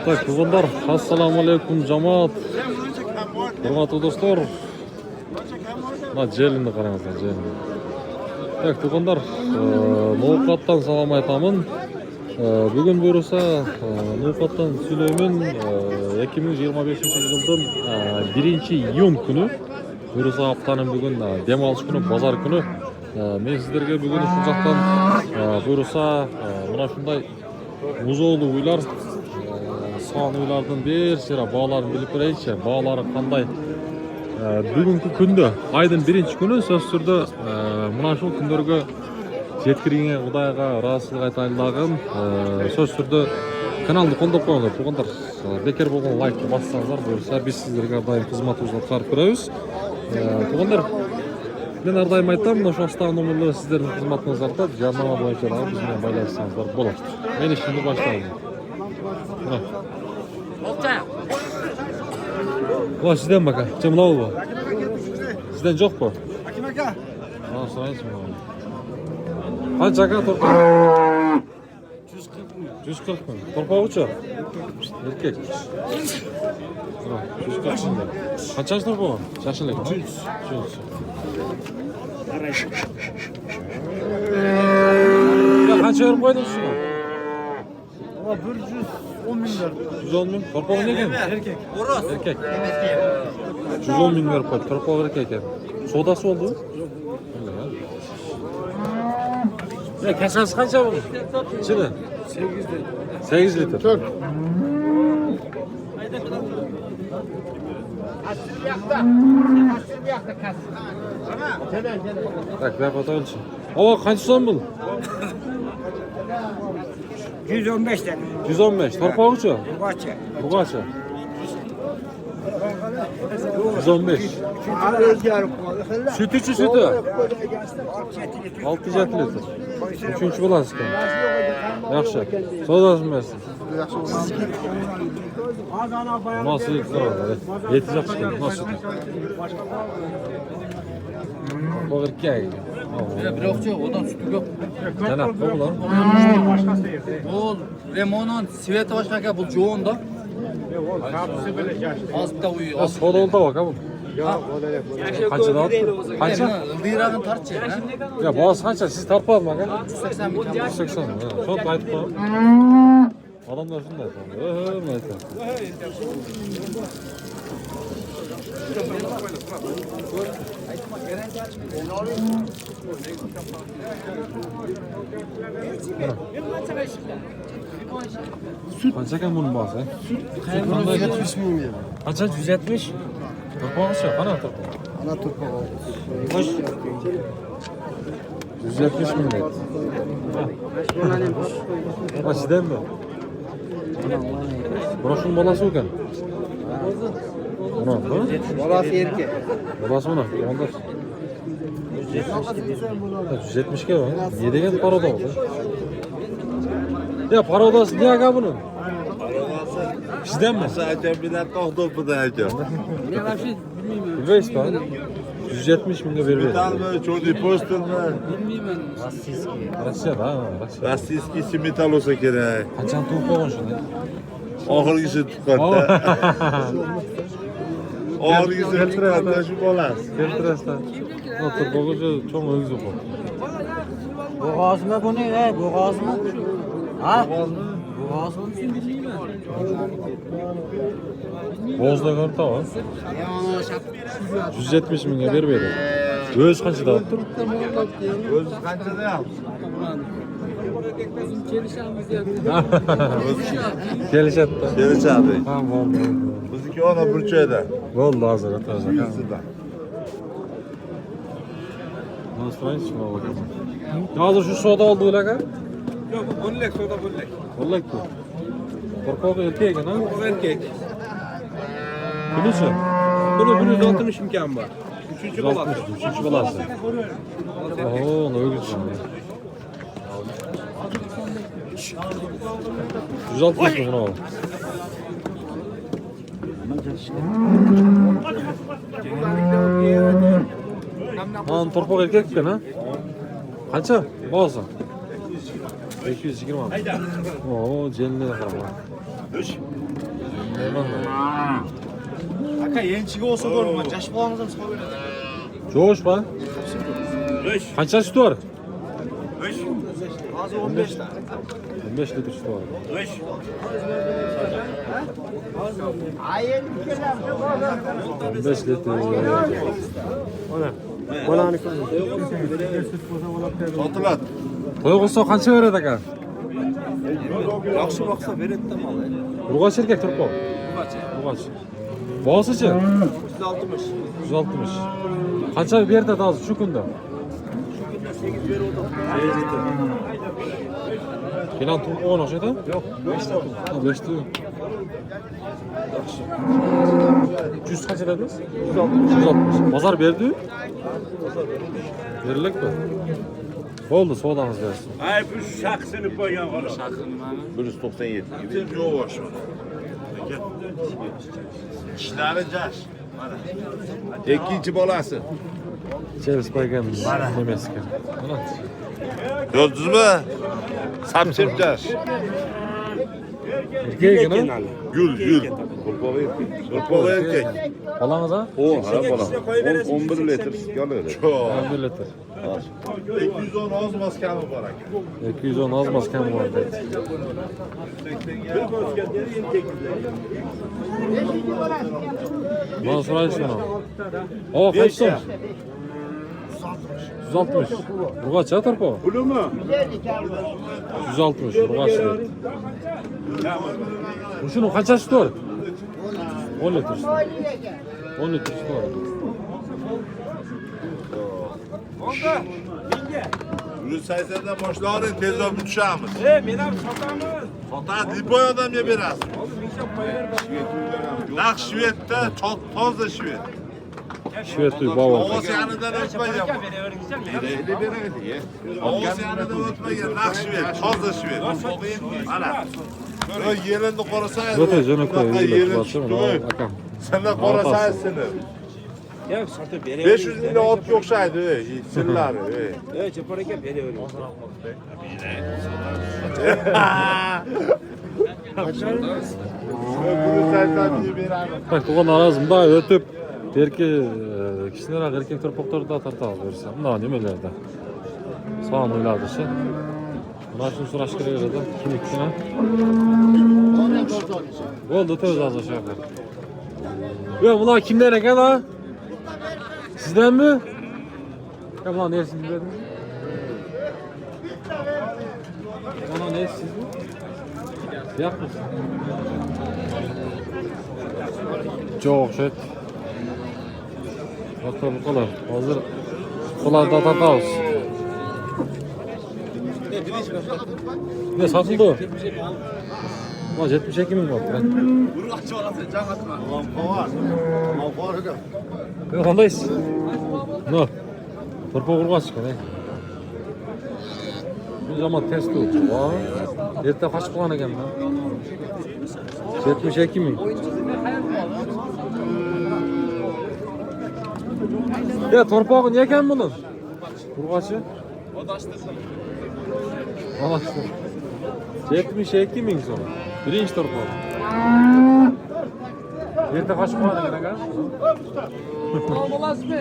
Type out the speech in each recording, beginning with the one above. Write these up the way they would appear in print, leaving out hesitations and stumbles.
Так, туғандар, ассаламу алейкум, жамаат. Құрметті достар. Мына желінді қараңыздар, желінді. Так, туғандар, ноуқаттан салам айтамын. Бүгін бұйырса ноуқаттан сөйлеймін. 2025 жылдың 1-июнь күні. Бұйырса аптаның бүгін демалыс күні, базар күні. Мен сіздерге бүгін үшін жақтан бұйырса мына шындай музолы ойлар, сан ойлардың бір сера бағаларын біліп көрейікші. Бағалары қандай? Бүгінгі күнді, айдың 1-ші күні сөз түрді мына шыл күндерге жеткірген Құдайға разылық айтайындағын сөз түрді каналды қолдап қойыңдар. Туғандар, бекер болған лайкты бассаңыздар, бұйырса біз сіздерге әрдайым қызматымызға атқарып көреміз. Туғандар, мен әрдайым айтамын, мына шастағы номерлері сіздердің қызматыңыздарда жарнама бойынша бізбен байланыссаңыздар болады. Мен ішімді баштаймын. Бұлар сізден бака, мынау бұл? Сізден жоқ па? Аким ака. Сұрайыншы мынау. Қанша ака торпақ? 140 мың. Торпағы ұшы? Еркек. 140 мың. Қаншаншы торпағы? Шашылық? 100. Қанша өріп қойдың шыға? 110 мың өріп. 110 мың? Торпағы не екен? Еркек. Еркек. 110 мың өріп қойды. Торпағы еркек екен. Содасы oldu? Yok. Kaçası қанша бұл? Çini? 8 litre. Çok. Так, ben fotoğrafçı. Ama kaç son bul? 115 tane. 115. Torpağı uçu? Bugaça. 115. Sütü çü sütü. 6 litre. Üçüncü bulasın. Yaxşı. Sodasın versin. Nasıl yıklar var? Yetecek çıkın. Nasıl? Bu ırkaya gidiyor. Bir okçu, odan sütü yok. Canak, bu lan. Bu Remon'un Sveta başkanı bu Joğun'da. Az da uyuyor. O soda oldu bak abi. Kaçı da attı? Kaçı? Lira'nın tartçı. Ya bazı kaçı? Siz tartmadın bak ha? 180 bin. 180 mi? Çok ayıp bu. Adamlar şunu da yapıyor. Kaçaken bunun bazı? Kaymanı 170 bin lira. Kaça? 170? Torpağı şu, ana torpağı. Ana torpağı. Hoş. 170 bin lira. Ha, sizden mi? Burasının balası yok yani. Buna, ha? Balası erkek. Balası buna, ondan. 170 kere var. Yedegen para da oldu. Ya para odası niye aga bunun? Sizden mi? Sadece bir de tohtum bu da hocam. Ne var şey bilmiyorum. Üveys var. 170 bin lira Bir veriyor. tane böyle çocuğu postun mu? Bilmiyorum. Rusya da ha. Rusya. Rossiyski metal olsa gerek. Kaçan tuğuk olun şimdi? Ahırgisi tutkatta. Ahırgisi tutkatta şu bolas. Keltiraslar. Otur boğucu çok ögüzü bu. Boğazıma bu ne? Boğaz mı? Ha? Boğaz mı? Bilmiyorum. Bozda görüntü var. 170 bin lira veriyor. Öz kaçı da attır? Öz kaçta da yap? Geliş etti. Geri çağırdı. Tamam oldu. Bizimki ona burçaya da. Oldu hazır atacak. Yüzüden. Nasıl şuna bakalım. Hazır şu soda oldu öyle kan? Yok, bullek soda bullek. Vallahi ki. Korkak erkek ha? O erkek. Biliyorsun. Bunu 160 imkan var. Üçüncü balası. Üçüncü balası. Oo, ne güzel şimdi. 160 mı buna? Lan torpak erkek mi ha? Kaça? Boğazı. 220 abi. Oo, cennet yapalım. Aka yenchiga olsa ko'rma, jash bolamiz ham sog' beradi. Jo'sh ba. Qancha sütü var? Hozir 15 ta. 15 litr sütü var. Ayel kelam. 15 litr. Bolani Sotilat. To'y qilsa qancha beradi aka? Yaxshi boqsa beradi-da mol. Urg'och erkak turib Urg'och. Boğazıcı? 160. 160. Qancha berdi hozir shu kunda? Kelan turg'on o'xshaydi? Yo'q, 5 ta. 5 ta. Yaxshi. 100 qancha dedingiz? 160. Bozor berdi? Berilakmi? Bo'ldi, savdomiz bersin. Ay bu shaxsini qo'ygan qo'la. 197 gibi. Yo'q boshqa. Ishlari jash. Mana. Ikkinchi bolasi. Cheris qo'ygan emaskan. Mana. Ko'rdingizmi? Sapchib jash. Erkagini? Gul. Qo'rqoq erkak. Balangiz ha? O, ha bola. 11 litr sut oladi. 11 litr. 210 ozmas kami bor aka. 210 ozmas kam bor dedi. Bana sorayım şunu. O kaç son? 160. Rugaç ya tarpa? Pulu mu? 160. Rugaç dedi. Bu şunun kaça sütü var? 10 litr sütü. 10 litr sütü var. Yürü 80'den boshlayın tezden tutuşamiz. Men ham sotamiz. Sotadi lipoy odamga berasiz. Naq Shvedda, toza Shved. Shved uy bavul. Ovoz yanidan o'tmagan. Ovoz yanidan o'tmagan naq Shved, toza Shved. Mana. Yerini qorasangiz. Zo'ta jana qo'y. Akam. Senlar qorasangiz seni. Ya sotib beraver. 500 ming otga o'xshaydi, sillari. Chopar aka beraver. Bak to'g'on arazim da o'tib berki kishilar erkak turpoqlarda tartib bersa. Bunday nimalarda? Sog'om o'yladi shu. Mana shuni so'rash kerak edi. Kimikina. Bo'ldi, to'z hozir shu yoqda. Yo, bular kimlar ekan ha? Sizdanmi? Ya bular ne siz biladingiz? Ana ne sizmi? Yo'qmi? Jo'q, o'xshaydi. Hatto bu qolar. Hozir qolarda tatamiz. Ne satıldı? Ma 72 ming bo'pti. Qandaysiz? No. Turpa urg'och qani. Bu zaman test o'tdi. Erta qochib qolgan ekanman. 72 ming. Ya torpog'i ne ekan buni? Urg'ochi? Odashdi. 72 ming so'm. Birinchi torpog'. Erta qochib qolgan ekan. Bo'lasizmi?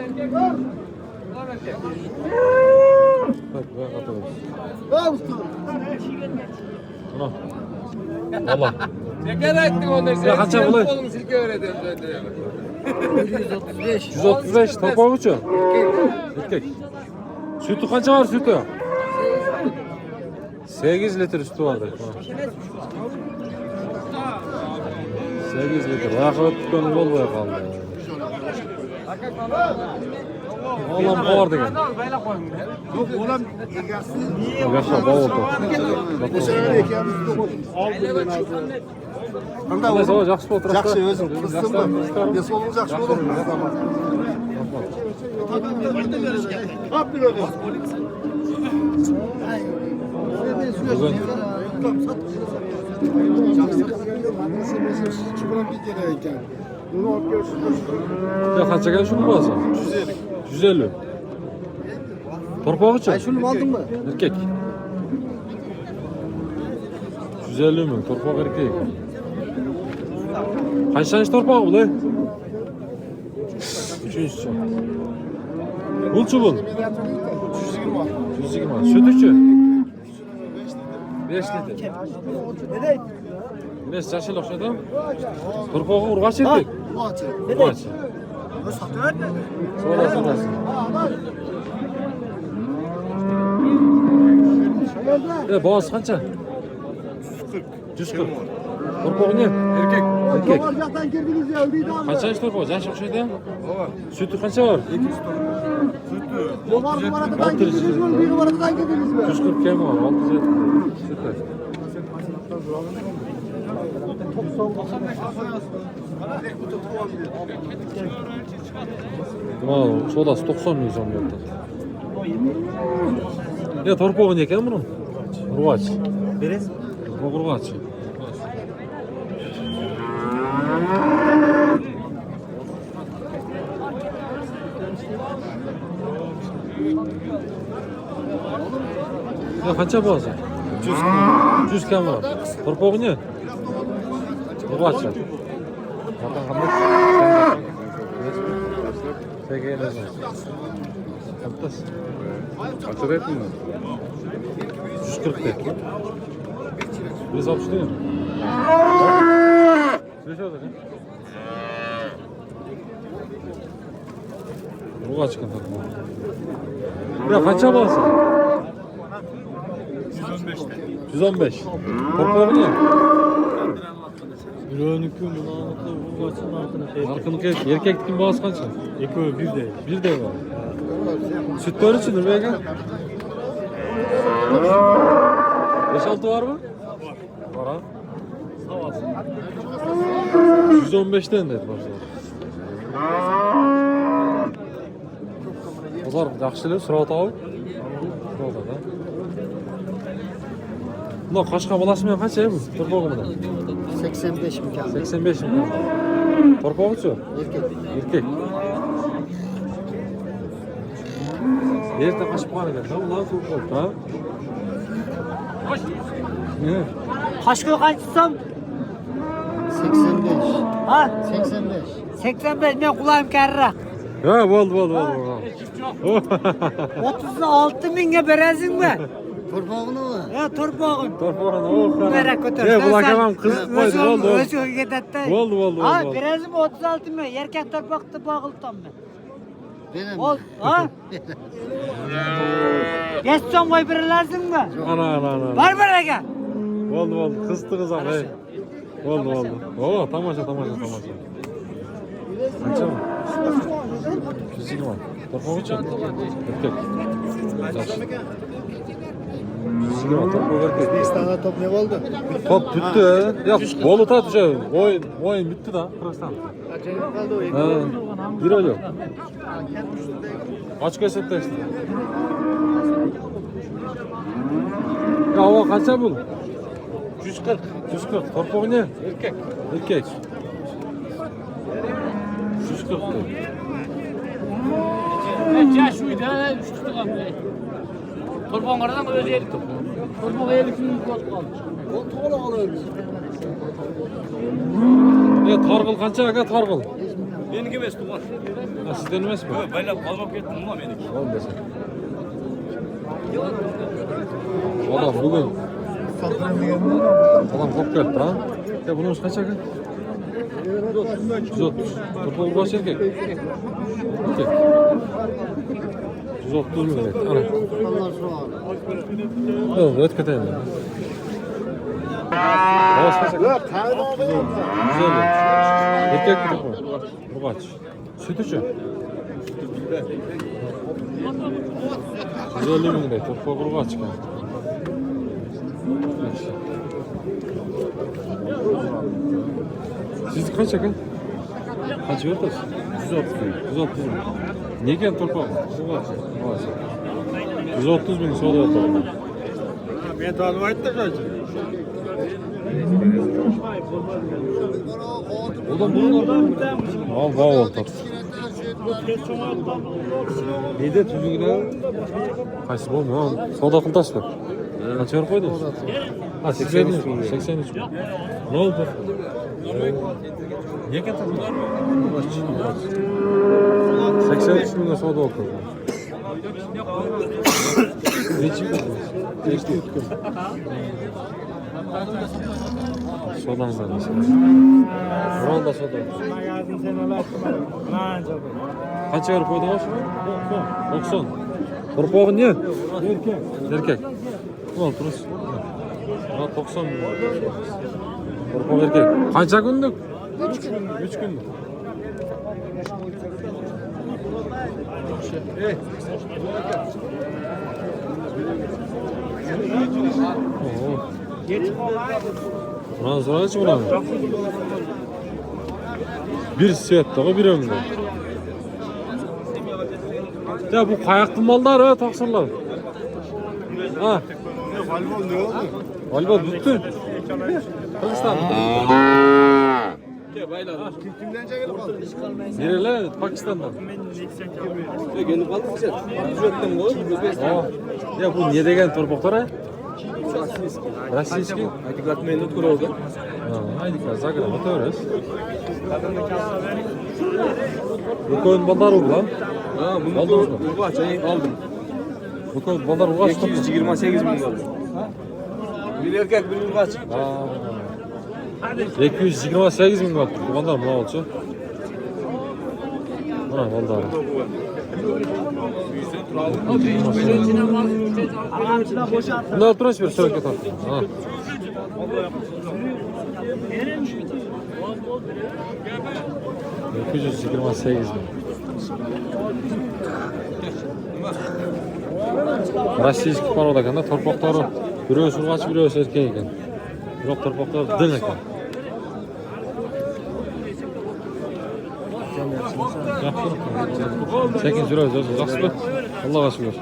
Bak, Ana. Allah. Ne gerekti onda? Ya kaça bulay? Oğlum silke öğretiyorum zaten. 135. 135 torpog' uchun. Erkak. Sütü qancha var sütü? 8 litr sütü vardı. 8 litr. Vaqt tutgan bol bo'ya qoldi. Oğlan bor degan. Yo'q, o'lam egasi. Yaxshi bol oldu. O'shalar ekanimizni oldindan hozir. Qanday Qanday savol yaxshi o'tiribdi. Yaxshi o'zim qilsinmi? Besolimiz yaxshi bo'ladimi? Hop bir o'zi. Bugun ya qancha ekan shuni bo'lsa? 150. Torpog' uchun. Shuni oldingmi? Erkak. 150 ming torpog' erkak. Kaçıncı torpağı bu lan? Üçüncüsü. Bulçu bul. 120. Sütücü. 5 litre. Ne saçıl okşadım? Torpağı urgaç ettik. Urgaç. Sonra. Boğaz kaça? 140. Torpağı ne? Erkek. Ocaktan girdiniz ya. Kaçıncı torpağı? Yaş okşadı? Sütü kaça var? Numaradan girdiniz mi? Bir numaradan girdiniz mi? 140 km var. 600 süper. Tamam, sodası 90 milyon yaptı. Ya torpağı ne eken bunun? Urgaç. Berez. Torpağı urgaç. Ya kaça boğazı? 100 km var. Torpağı ne? Urgaç. Zaten kandık. Peki ne zaman? Kaptas. Kaça da ettin mi? 140 de. Biz almıştı ya. Süreç oldu ne? Urgaç çıkan torpağı. Ya kaça boğazı? 115. Torpağı ne? Arkınlık erkek kim boğaz kaça? Bir de var. Sütler için mi Beyga? 5-6 var mı? Var ha. 115'ten dedi başlar. Ozar yaxşılığı sıra tavuk. Bunlar kaçka bulaşmayan kaç bu? Torpağı mı? 85 mükemmel. 85 mi? Torpağı mı? Erkek. Erkek kaçıp bana gel. Tamam lan torpağı. Ha? Ne? Kaç kilo kaçsam? 85. Ha? 85. 85 ben kulağım kerrak. Ha oldu. 36 binge berezin mi? Torpağını mı? Ya torpağın. Torpağını oh. Merak götür. Ya bulakamam kız koydu oldu. Özü gidetti. Oldu. Ha berezim 36 bin. Erkek torpakta bağıltam ben. Benim. Ol. Ha? Geçsen koy birlersin mi? Ana. Var mı rega? Oldu. Kızdı kız ama. Oldu. Oo tamaşa. Kaça mı? 120 var. Torpağı için. Erkek. Torpağı erkek. İstanbul'da top ne oldu? Top bitti. Ya bolu tat şey. Oyun bitti da. Kırıksan. Acayip kaldı o. Ha. Bir oluyor. Kaç kesette işte. Ya o kaça bul? 140. Torpağı ne? Erkek. 140 diyor. Ya şu idare düştü lan be. Torban oradan öyle yedik. Torban elikini kaldı. Ya targıl kança aga targıl? Benimki mes tuğan. Ha sizden emas mı? Ben kalmak ettim ulan benimki. Oğlum desene. Adam bugün adam çok geldi ha. Ya bunun kaç aga? 130. Torpağı baş erkek. 130 milyon et. Ana. Yok et kötü yani. Baş kaç aga? 150. Erkek torpağı. Bu kaç? Sütücü. 150 milyon et. Torpağı kurbağa çıkan. Siz kaç aga? Kaç verdiniz? 130 bin. Niye geldi torpağı? 130 bin sonra yapalım. Ben tanıma ettim zaten. Oğlum bunun orada al bağ ol tat. Neyde tüzüğüne? Kaçsı bu mu? Soda kıltaş mı? Kaç yer koydunuz? Ha 83 bin. Ne oldu? Ne kadar? 83 milyon soda okuyor. Geçim mi? Geçti yutkun. Sodan da mesela. Buran da soda. Kaç var koydu var? 90. Korpoğun ne? Erkek. Al turist. Ha 90 milyon. Korpoğun erkek. Kaça günlük? 3 günlük. Buran sonra hiç buran. Bir siyatlığı bir ömrü. Ya bu kayaklı mallar ha taksırlar. Ha. Valbol bitti. Kırgızistan. Kimden çekelim kaldı? Nereler? Pakistan'dan. Kendi kaldık sen. Ücretten koy. Ya bu niye degen torbaklar ha? Российский. Hakikaten mendut kuruldu. Haydi Zagreb, oturuyoruz. Bu koyun bandar ulan. Ha, bunu Aldınız mı? bu bahçeyi aldım. Bu koyun bandar ulan. 228 bin kaldı. Bir erkek bir ırgaç. 228 bin baht. Bu bandar mı oldu? Bana bandar. Bunda oturuş bir sürü kötü. Ha. $228 bin. Российский parodaganda torpoqlari birөөsü urg'ach, birөөsü erkek ekan. Biroq torpoqlar din ekan. Yaxshi. Sekin yuramiz, o'zi yaxshimi? Allohga shukr.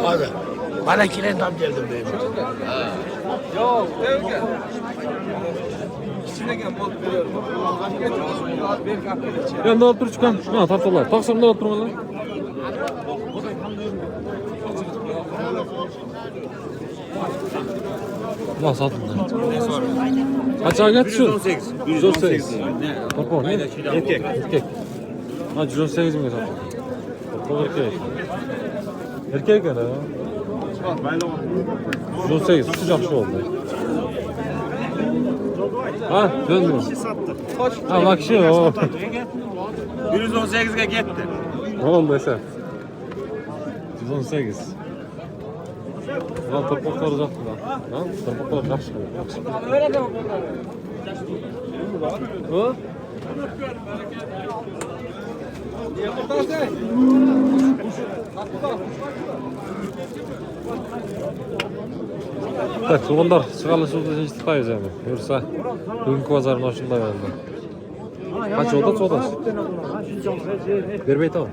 Hadi. Bana kilen tam geldim deyim. Yok, erkek. İçine gel bot veriyorum. Belki akıllı. Endi olib turib chiqam. Mana tartiblar. Taqsimda olib turmanlar. Mana sotdim. Qanchaga ketdi shu? 118. Qo'rqoq, ne? Erkek. Ha, 118 mingga sotdim. Qo'rqoq erkek. Erkek ekan ha. 118, shu yaxshi oldu. Ha, döndü. Ha, bak şu. 118'e gitti. Ne oldu ese? 118. Lan topuklar uzattı lan. Lan topuklar yaxşı. Bu? Tak, soğanlar çıkalı suda istihdayız yani. Yoksa bugünkü pazarın hoşunda geldi. Kaç oldu? Soğuda. Berbeyt al.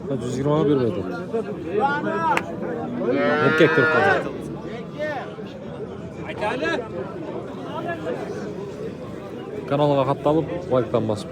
120'a berbeyt al. Erkek Türk pazar. Kanalga katlanıp, like'tan basıp